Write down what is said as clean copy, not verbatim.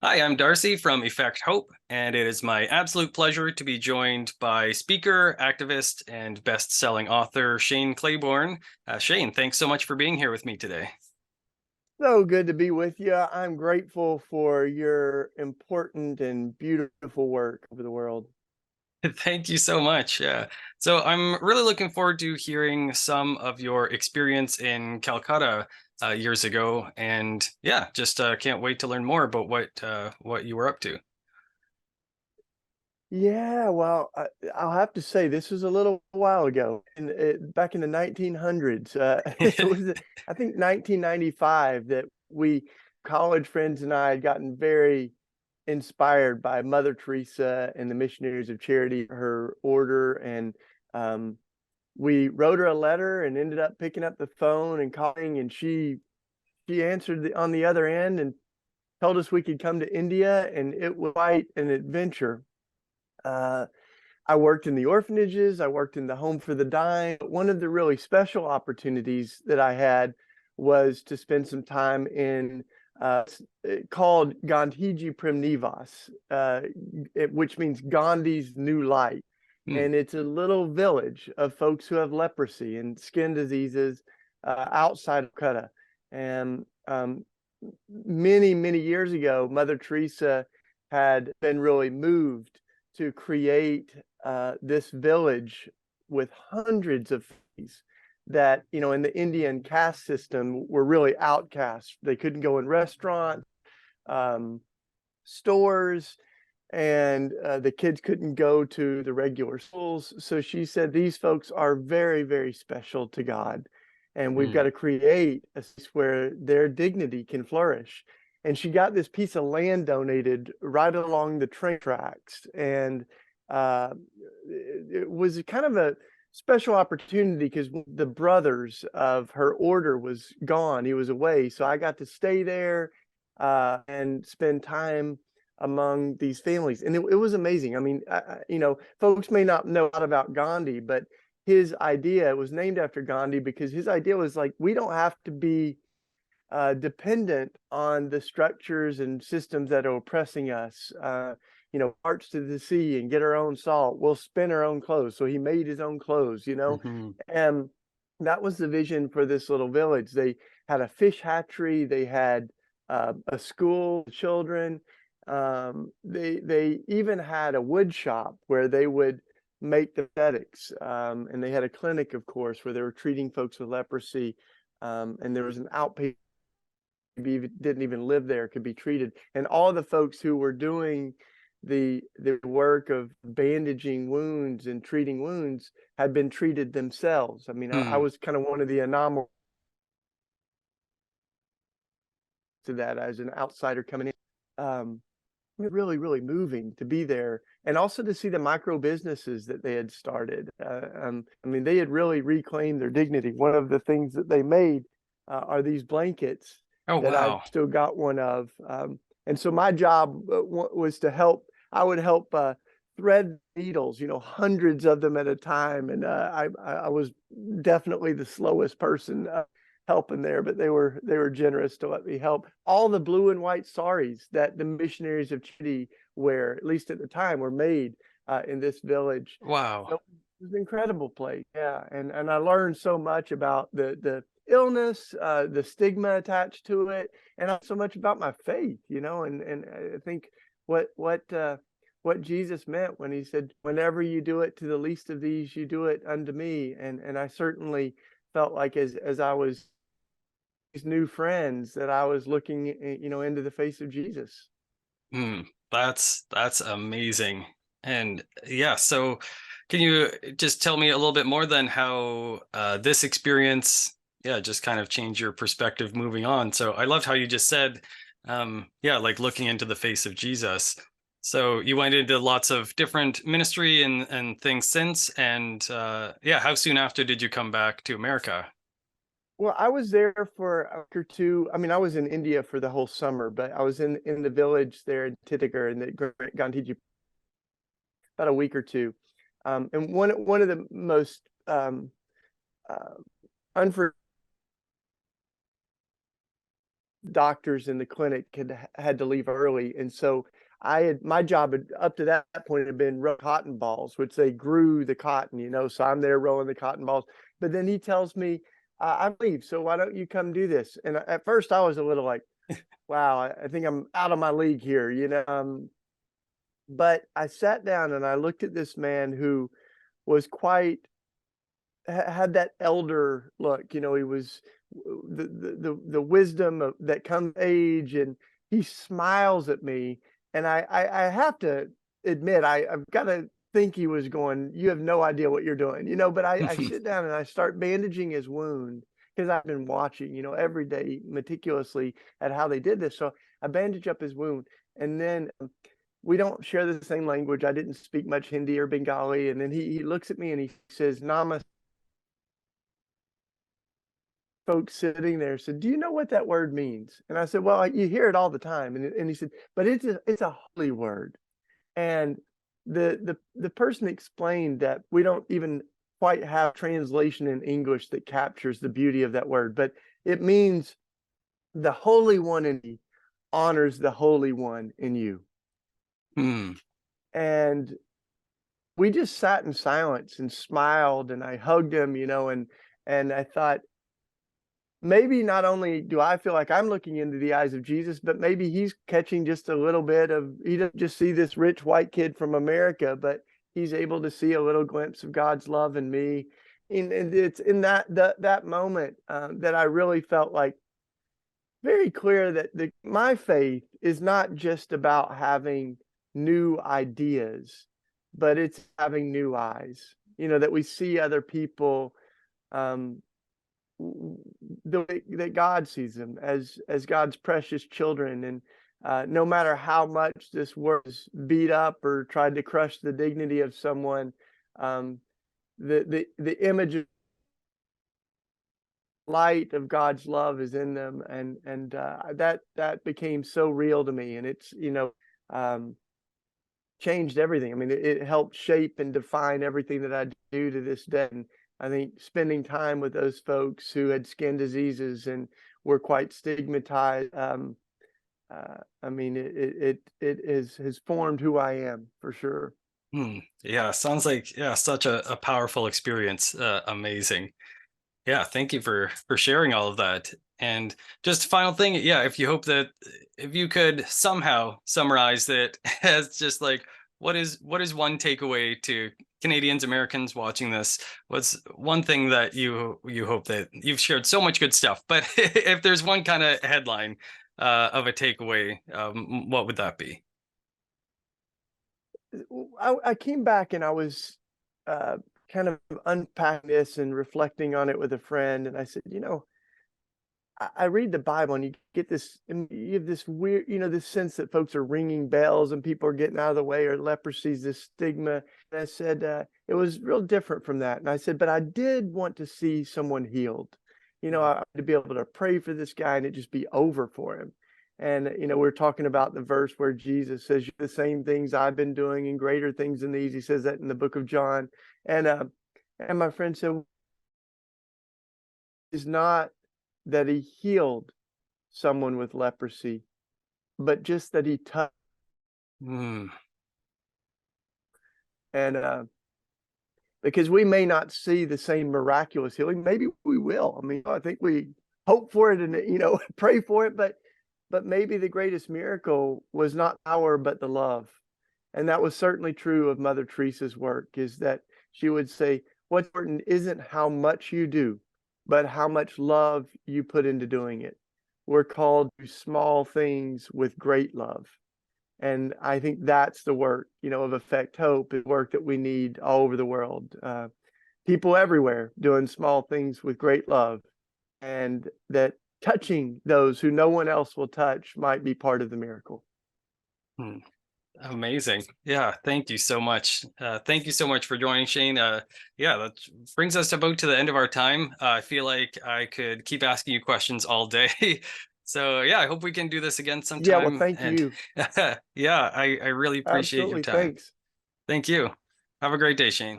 Hi, I'm Darcy from Effect Hope, and it is my absolute pleasure to be joined by speaker, activist, and best-selling author Shane Claiborne. Shane, thanks so much for being here with me today. So good to be with you. I'm grateful for your important and beautiful work over the world. Thank you so much. Yeah. So I'm really looking forward to hearing some of your experience in Calcutta years ago, and yeah, just can't wait to learn more about what you were up to. Yeah, well, I'll have to say this was a little while ago, back in the 1900s. It was, I think, 1995 that we college friends and I had gotten very inspired by Mother Teresa and the Missionaries of Charity, her order, and um, we wrote her a letter and ended up picking up the phone and calling, and she answered on the other end and told us we could come to India, and it was quite an adventure. Uh, I worked in the orphanages, I worked in the home for the dying. One of the really special opportunities that I had was to spend some time in called Gandhiji Prem Nivas, which means Gandhi's New Light. Hmm. And it's a little village of folks who have leprosy and skin diseases outside of Calcutta. And many, many years ago, Mother Teresa had been really moved to create this village with hundreds of families that, in the Indian caste system were really outcasts. They couldn't go in restaurants, um, stores, and the kids couldn't go to the regular schools. So she said, these folks are very, very special to God. And we've got Hmm. to create a space where their dignity can flourish. And she got this piece of land donated right along the train tracks. And uh, it was kind of a special opportunity because the brothers of her order was gone. He was away. So I got to stay there and spend time among these families. And it was amazing. I mean, folks may not know a lot about Gandhi, but his idea was named after Gandhi because his idea was like, we don't have to be dependent on the structures and systems that are oppressing us. March to the sea and get our own salt. We'll spin our own clothes. So he made his own clothes. Hmm. And that was the vision for this little village. They had a fish hatchery. They had a school for children. They even had a wood shop where they would make the aesthetics. And they had a clinic, of course, where they were treating folks with leprosy. And there was an outpatient didn't even live there could be treated. And all the folks who were doing the work of bandaging wounds and treating wounds had been treated themselves. I mean, I Hmm. was kind of one of the anomalies to that as an outsider coming in. Really, really moving to be there and also to see the micro businesses that they had started. I mean, they had really reclaimed their dignity. One of the things that they made are these blankets Oh, that I've wow. still got one of. And so my job was to help, I would help thread needles, hundreds of them at a time. And I was definitely the slowest person helping there, but they were generous to let me help. All the blue and white saris that the missionaries of Charity wear, at least at the time, were made in this village. Wow. So it was an incredible place, yeah. And I learned so much about the illness, the stigma attached to it, and so much about my faith, and I think what Jesus meant when he said, "Whenever you do it to the least of these, you do it unto me." And I certainly felt like as I was these new friends that I was looking, into the face of Jesus. Hmm. That's amazing. And yeah, so can you just tell me a little bit more then how this experience, yeah, just kind of changed your perspective moving on. So I loved how you just said, yeah, like looking into the face of Jesus. So you went into lots of different ministry and things since, and yeah, how soon after did you come back to America? Well, I was there for a week or two. I mean, I was in India for the whole summer, but I was in the village there in Titagar in the Gandhiji about a week or two. And one of the most uh, unforgettable doctors in the clinic had to leave early, and so my job had, up to that point, had been row cotton balls, which they grew the cotton, so I'm there rolling the cotton balls. But then he tells me, I leave, so why don't you come do this? And at first I was a little like, wow, I think I'm out of my league here, but I sat down and I looked at this man who was quite had that elder look. He was the wisdom that comes with age, and he smiles at me. And I have to admit, I've got to think he was going, "You have no idea what you're doing," But I sit down and I start bandaging his wound because I've been watching, every day meticulously at how they did this. So I bandage up his wound, and then we don't share the same language. I didn't speak much Hindi or Bengali, and then he looks at me and he says, "Namaste." Folks sitting there said, "Do you know what that word means?" And I said, "Well, you hear it all the time." And he said, "But it's a holy word." And the person explained that we don't even quite have translation in English that captures the beauty of that word, but it means the Holy One in me honors the Holy One in you. Hmm. And we just sat in silence and smiled, and I hugged him, and I thought, maybe not only do I feel like I'm looking into the eyes of Jesus, but maybe he's catching just a little bit of, he doesn't just see this rich white kid from America, but he's able to see a little glimpse of God's love in me. And it's in that moment that I really felt like very clear that my faith is not just about having new ideas, but it's having new eyes, that we see other people um, the way that God sees them as God's precious children. And no matter how much this world is beat up or tried to crush the dignity of someone, um, the image of light of God's love is in them, and that became so real to me, and it's um, changed everything. I mean, it helped shape and define everything that I do to this day. And I think spending time with those folks who had skin diseases and were quite stigmatized, I mean, has formed who I am for sure. Hmm. Yeah, sounds like, yeah, such a powerful experience. Amazing. Yeah, thank you for sharing all of that. And just final thing, yeah, if you could somehow summarize that as just like what is one takeaway to Canadians, Americans watching this? What's one thing that you hope that you've shared so much good stuff, but if there's one kind of headline of a takeaway, what would that be? I came back and I was uh, kind of unpacking this and reflecting on it with a friend, and I said, I read the Bible and you get this, and you have this weird, this sense that folks are ringing bells and people are getting out of the way, or leprosy is this stigma. And I said, it was real different from that. And I said, but I did want to see someone healed. To be able to pray for this guy and it just be over for him. And, we're talking about the verse where Jesus says, the same things I've been doing and greater things than these. He says that in the book of John. And my friend said, is not that he healed someone with leprosy, but just that he touched. Hmm. And because we may not see the same miraculous healing, maybe we will. I mean, I think we hope for it and pray for it, but maybe the greatest miracle was not power, but the love. And that was certainly true of Mother Teresa's work, is that she would say, what's important isn't how much you do, but how much love you put into doing it. We're called to small things with great love. And I think that's the work, of Effect Hope, is work that we need all over the world. People everywhere doing small things with great love, and that touching those who no one else will touch might be part of the miracle. Hmm. Amazing. Yeah, thank you so much. Thank you so much for joining, Shane. Yeah, that brings us about to the end of our time. I feel like I could keep asking you questions all day. So yeah, I hope we can do this again Yeah, well, sometime. thank And you. yeah, I really appreciate your Absolutely. time. Thanks. Thank you. Have a great day, Shane.